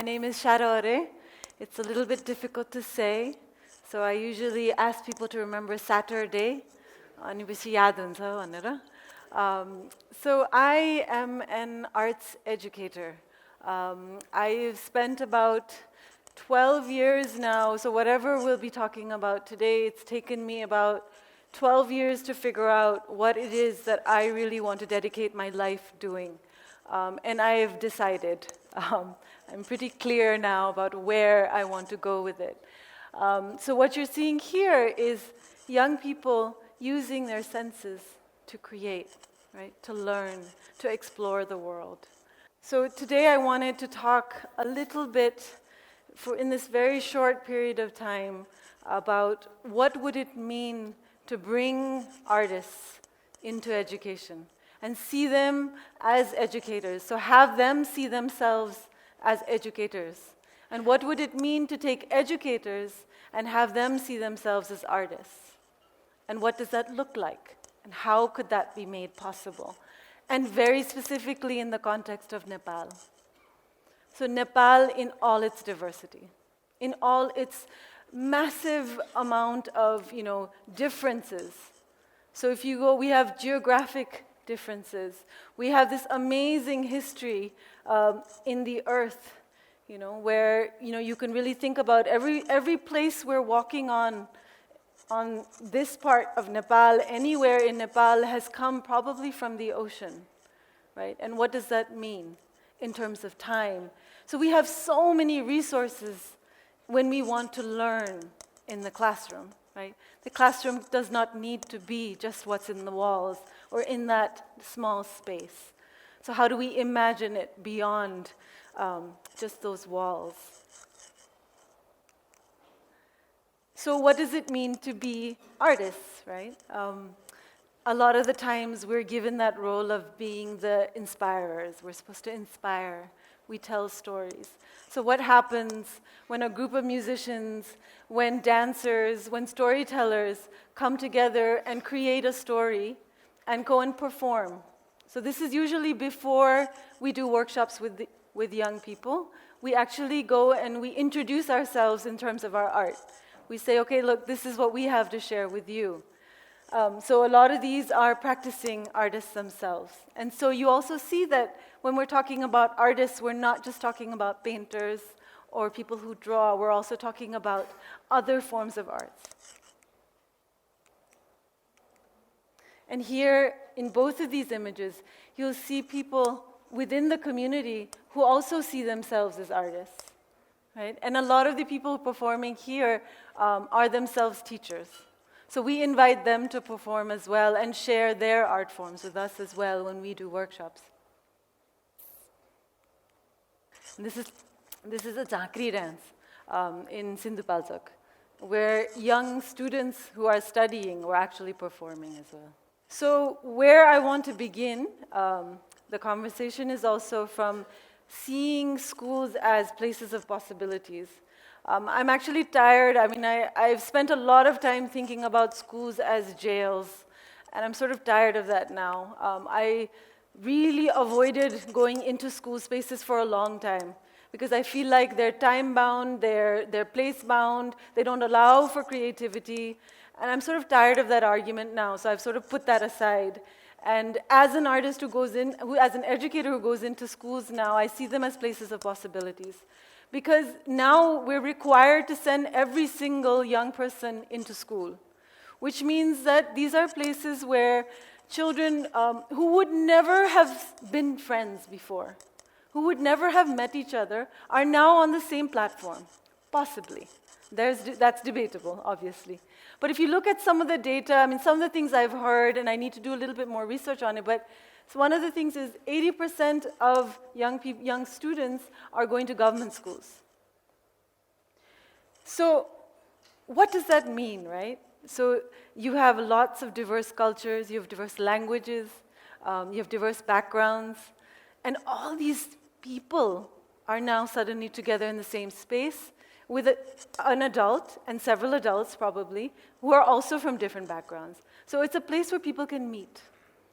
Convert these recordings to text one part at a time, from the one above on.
My name is Sharareh. It's a little bit difficult to say, so I usually ask people to remember Saturday. So I am an arts educator. I've spent about 12 years now, so whatever we'll be talking about today, it's taken me about 12 years to figure out what it is that I really want to dedicate my life doing. And I've decided. I'm pretty clear now about where I want to go with it. So what you're seeing here is young people using their senses to create, right? To learn, to explore the world. So today I wanted to talk a little bit, in this very short period of time, about what would it mean to bring artists into education and see them as educators. So have them see themselves as educators. And what would it mean to take educators and have them see themselves as artists? And what does that look like? And how could that be made possible? And very specifically in the context of Nepal. So Nepal in all its diversity, in all its massive amount of, differences. So if you go, we have geographic differences. We have this amazing history in the earth, where you can really think about every place we're walking on this part of Nepal, anywhere in Nepal, has come probably from the ocean, right? And what does that mean in terms of time? So we have so many resources when we want to learn in the classroom, right? The classroom does not need to be just what's in the walls or in that small space. So how do we imagine it beyond just those walls? So what does it mean to be artists, right? A lot of the times we're given that role of being the inspirers. We're supposed to inspire. We tell stories. So what happens when a group of musicians, when dancers, when storytellers come together and create a story and go and perform? So this is usually before we do workshops with young people. We actually go and we introduce ourselves in terms of our art. We say, okay, look, this is what we have to share with you. So a lot of these are practicing artists themselves. And so you also see that when we're talking about artists, we're not just talking about painters or people who draw, we're also talking about other forms of arts. And here, in both of these images, you'll see people within the community who also see themselves as artists, right? And a lot of the people performing here are themselves teachers. So we invite them to perform as well and share their art forms with us as well when we do workshops. And this is a Zakri dance in Sindhupalchok, where young students who are studying were actually performing as well. So where I want to begin, the conversation is also from seeing schools as places of possibilities. I'm actually tired. I've spent a lot of time thinking about schools as jails, and I'm sort of tired of that now. I really avoided going into school spaces for a long time because I feel like they're time-bound, they're place-bound, they don't allow for creativity, and I'm sort of tired of that argument now, so I've sort of put that aside. And as an artist as an educator who goes into schools now, I see them as places of possibilities. Because now we're required to send every single young person into school, which means that these are places where children who would never have been friends before, who would never have met each other, are now on the same platform, possibly. That's debatable, obviously. But if you look at some of the data, some of the things I've heard, and I need to do a little bit more research on it, but so one of the things is 80% of young students are going to government schools. So what does that mean, right? So you have lots of diverse cultures, you have diverse languages, you have diverse backgrounds, and all these people are now suddenly together in the same space with an adult, and several adults probably, who are also from different backgrounds. So it's a place where people can meet.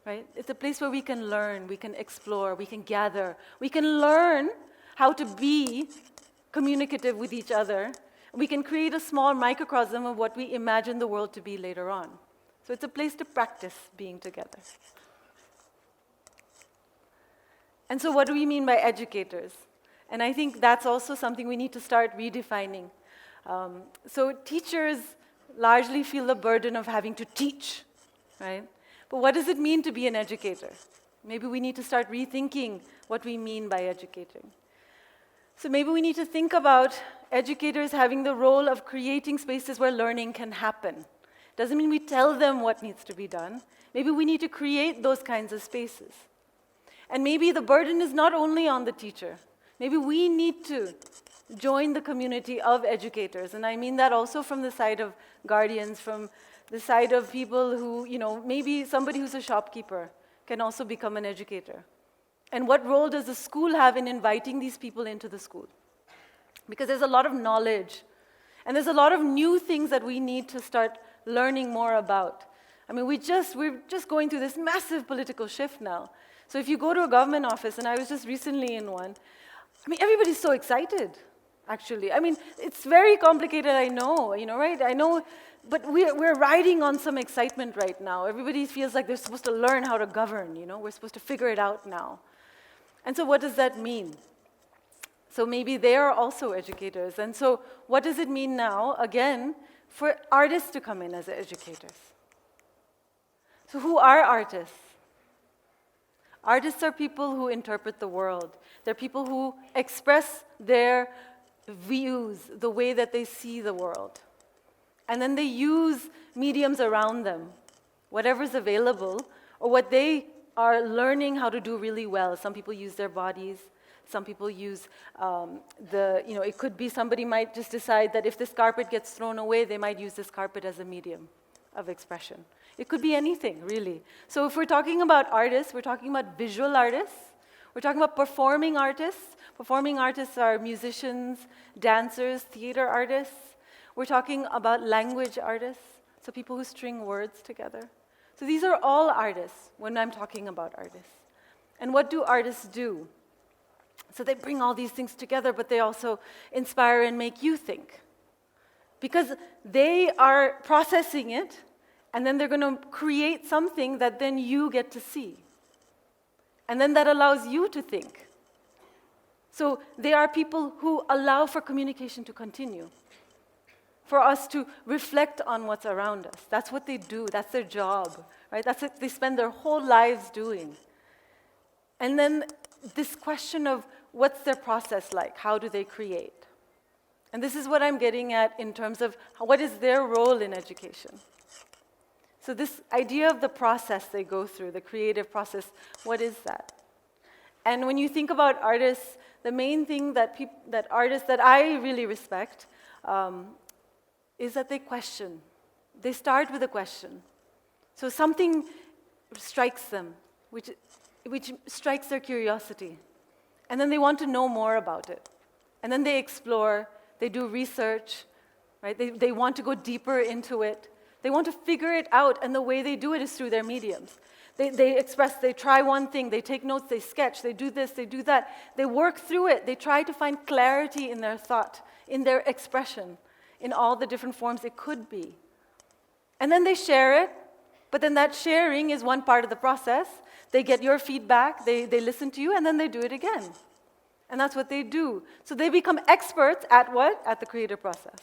Right? It's a place where we can learn, we can explore, we can gather, we can learn how to be communicative with each other. We can create a small microcosm of what we imagine the world to be later on. So it's a place to practice being together. And so what do we mean by educators? And I think that's also something we need to start redefining. So teachers largely feel the burden of having to teach, right? But what does it mean to be an educator? Maybe we need to start rethinking what we mean by educating. So maybe we need to think about educators having the role of creating spaces where learning can happen. Doesn't mean we tell them what needs to be done. Maybe we need to create those kinds of spaces. And maybe the burden is not only on the teacher. Maybe we need to join the community of educators. And I mean that also from the side of guardians, from the side of people who, maybe somebody who's a shopkeeper can also become an educator. And what role does the school have in inviting these people into the school? Because there's a lot of knowledge, and there's a lot of new things that we need to start learning more about. I mean, we're just going through this massive political shift now. So if you go to a government office, and I was just recently in one, I mean, everybody's so excited, actually. I mean, it's very complicated, I know, right? I know, but we're riding on some excitement right now. Everybody feels like they're supposed to learn how to govern, We're supposed to figure it out now. And so what does that mean? So maybe they are also educators. And so what does it mean now, again, for artists to come in as educators? So who are artists? Artists are people who interpret the world. They're people who express their views, the way that they see the world. And then they use mediums around them, whatever's available, or what they are learning how to do really well. Some people use their bodies. Some people use it could be somebody might just decide that if this carpet gets thrown away, they might use this carpet as a medium of expression. It could be anything, really. So if we're talking about artists, we're talking about visual artists. We're talking about performing artists. Performing artists are musicians, dancers, theater artists. We're talking about language artists, so people who string words together. So these are all artists when I'm talking about artists. And what do artists do? So they bring all these things together, but they also inspire and make you think. Because they are processing it, and then they're going to create something that then you get to see. And then that allows you to think. So they are people who allow for communication to continue, for us to reflect on what's around us. That's what they do. That's their job, right? That's what they spend their whole lives doing. And then this question of what's their process like? How do they create? And this is what I'm getting at in terms of what is their role in education. So this idea of the process they go through, the creative process, what is that? And when you think about artists, the main thing that artists that I really respect is that they question. They start with a question. So something strikes them, which strikes their curiosity. And then they want to know more about it. And then they explore, they do research, right? They want to go deeper into it. They want to figure it out, and the way they do it is through their mediums. They express, they try one thing, they take notes, they sketch, they do this, they do that. They work through it. They try to find clarity in their thought, in their expression, in all the different forms it could be. And then they share it, but then that sharing is one part of the process. They get your feedback, they listen to you, and then they do it again. And that's what they do. So they become experts at what? At the creative process.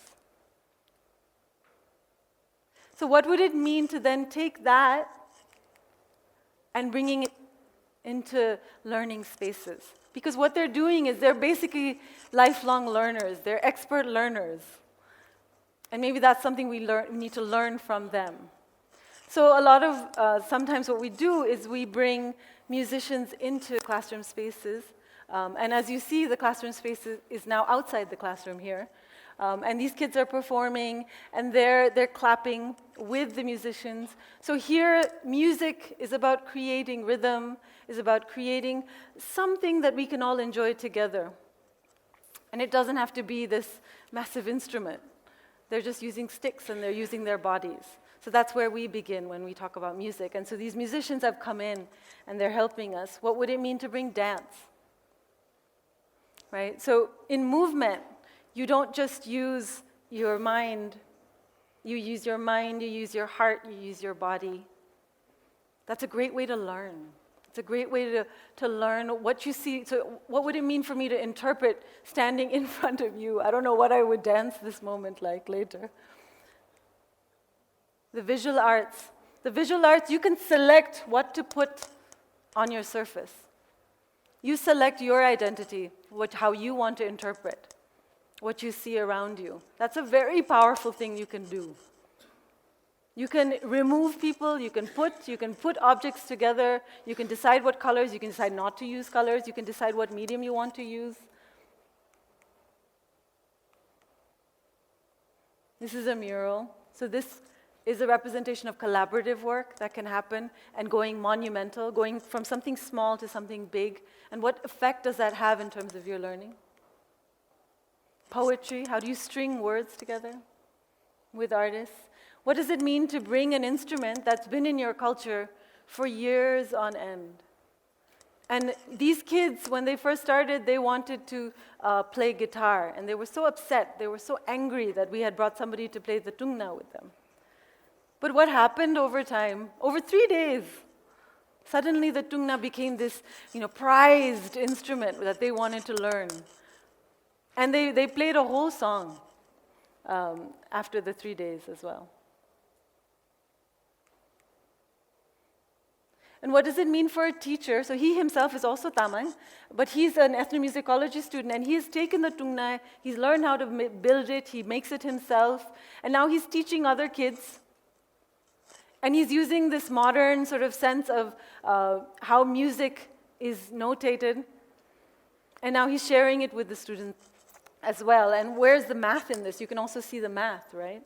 So what would it mean to then take that and bringing it into learning spaces? Because what they're doing is they're basically lifelong learners. They're expert learners. And maybe that's something we need to learn from them. So a lot of, sometimes what we do is we bring musicians into classroom spaces. And as you see, the classroom space is now outside the classroom here. And these kids are performing, and they're clapping with the musicians. So here, music is about creating rhythm, is about creating something that we can all enjoy together. And it doesn't have to be this massive instrument. They're just using sticks, and they're using their bodies. So that's where we begin when we talk about music. And so these musicians have come in, and they're helping us. What would it mean to bring dance? Right? So in movement, You don't just use your mind. You use your mind, you use your heart, you use your body. That's a great way to learn. It's a great way to learn what you see. So what would it mean for me to interpret standing in front of you? I don't know what I would dance this moment like later. The visual arts. The visual arts, you can select what to put on your surface. You select your identity, how you want to interpret what you see around you. That's a very powerful thing you can do. You can remove people, you can put objects together, you can decide what colors, you can decide not to use colors, you can decide what medium you want to use. This is a mural. So this is a representation of collaborative work that can happen and going monumental, going from something small to something big. And what effect does that have in terms of your learning? Poetry, how do you string words together with artists? What does it mean to bring an instrument that's been in your culture for years on end? And these kids, when they first started, they wanted to play guitar, and they were so upset, they were so angry that we had brought somebody to play the tungna with them. But what happened over time? Over 3 days, suddenly the tungna became this, prized instrument that they wanted to learn. And they played a whole song after the 3 days as well. And what does it mean for a teacher? So he himself is also Tamang, but he's an ethnomusicology student, and he's taken the tungna, he's learned how to build it, he makes it himself, and now he's teaching other kids. And he's using this modern sort of sense of how music is notated, and now he's sharing it with the students as well. And where's the math in this? You can also see the math, right?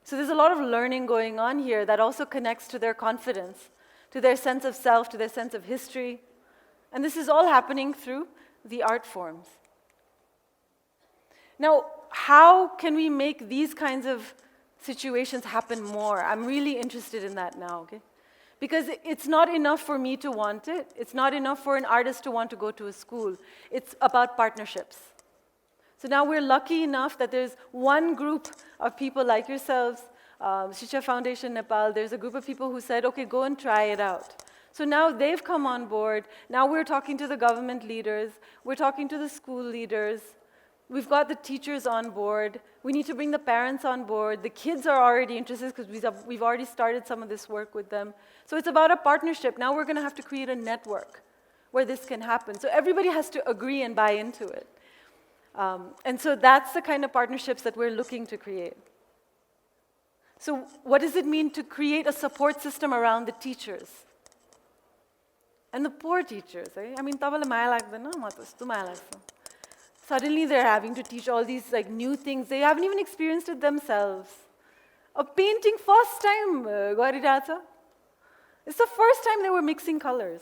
So there's a lot of learning going on here that also connects to their confidence, to their sense of self, to their sense of history. And this is all happening through the art forms. Now, how can we make these kinds of situations happen more? I'm really interested in that now, okay? Because it's not enough for me to want it. It's not enough for an artist to want to go to a school. It's about partnerships. So now we're lucky enough that there's one group of people like yourselves, Shiksha Foundation Nepal, there's a group of people who said, okay, go and try it out. So now they've come on board. Now we're talking to the government leaders. We're talking to the school leaders. We've got the teachers on board. We need to bring the parents on board. The kids are already interested because we've already started some of this work with them. So it's about a partnership. Now we're going to have to create a network where this can happen. So everybody has to agree and buy into it. And so that's the kind of partnerships that we're looking to create. So what does it mean to create a support system around the teachers? And the poor teachers, eh? I mean, suddenly they're having to teach all these new things. They haven't even experienced it themselves. A painting first time, it's the first time they were mixing colors.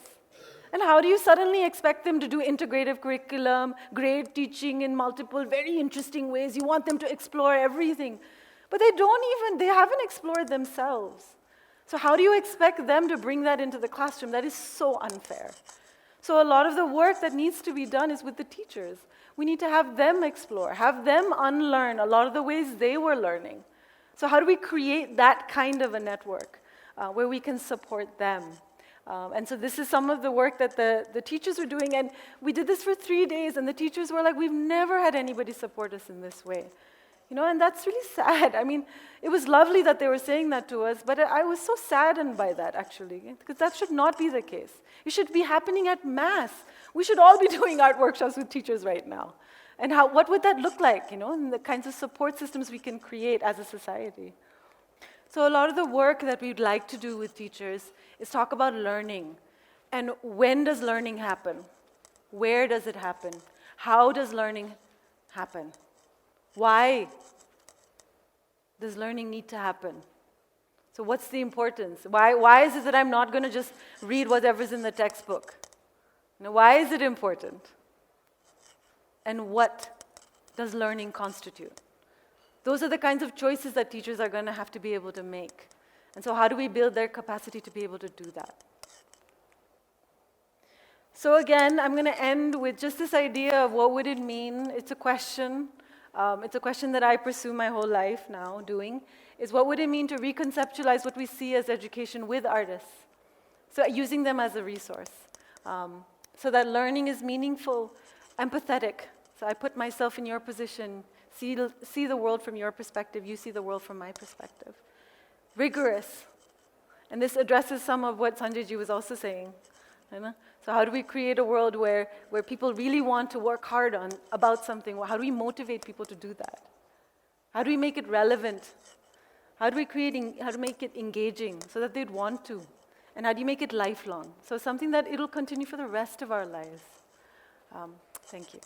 And how do you suddenly expect them to do integrative curriculum, grade teaching in multiple very interesting ways? You want them to explore everything. But they haven't explored themselves. So how do you expect them to bring that into the classroom? That is so unfair. So a lot of the work that needs to be done is with the teachers. We need to have them explore, have them unlearn a lot of the ways they were learning. So how do we create that kind of a network where we can support them? And so this is some of the work that the teachers were doing. And we did this for 3 days, and the teachers were like, we've never had anybody support us in this way. And that's really sad. I mean, it was lovely that they were saying that to us, but I was so saddened by that, actually, because that should not be the case. It should be happening at mass. We should all be doing art workshops with teachers right now. And what would that look like, and the kinds of support systems we can create as a society. So a lot of the work that we'd like to do with teachers is talk about learning. And when does learning happen? Where does it happen? How does learning happen? Why does learning need to happen? So what's the importance? Why is it that I'm not going to just read whatever's in the textbook? Why is it important? And what does learning constitute? Those are the kinds of choices that teachers are going to have to be able to make. And so how do we build their capacity to be able to do that? So again, I'm going to end with just this idea of what would it mean? It's a question. it's a question that I pursue my whole life now doing, is what would it mean to reconceptualize what we see as education with artists? So using them as a resource, so that learning is meaningful, empathetic. So I put myself in your position, see the world from your perspective, you see the world from my perspective. Rigorous. And this addresses some of what Sanjayji was also saying. So how do we create a world where people really want to work hard about something? How do we motivate people to do that? How do we make it relevant? How do make it engaging so that they'd want to? And how do you make it lifelong? So something that it'll continue for the rest of our lives. Thank you.